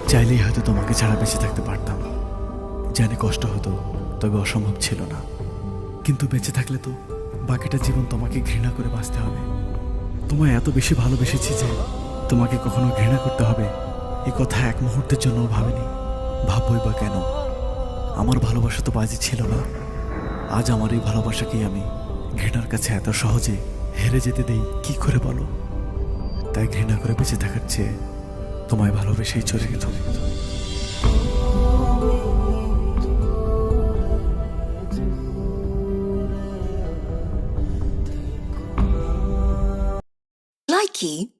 চাইলেই হয়তো তোমাকে ছাড়া বেঁচে থাকতে পারতাম। জানি কষ্ট হতো, তবে অসম্ভব ছিল না। কিন্তু বেঁচে থাকলে তো বাকিটা জীবন তোমাকে ঘৃণা করে বাঁচতে হবে। তোমায় এত বেশি ভালোবেসেছি যে তোমাকে কখনো ঘৃণা করতে হবে এই কথা এক মুহূর্তের জন্য ভাবিনি। ভাববই বা কেন? আমার ভালোবাসা তো বাজি ছিল না। আজ আমার এই ভালোবাসাকেই আমি ঘৃণার কাছে এত সহজে হেরে যেতে দেই কি করে বলো? তাই ঘৃণা করে বেঁচে থাকার চেয়ে তোমায় ভালোবেসেই চলে গেল। Likey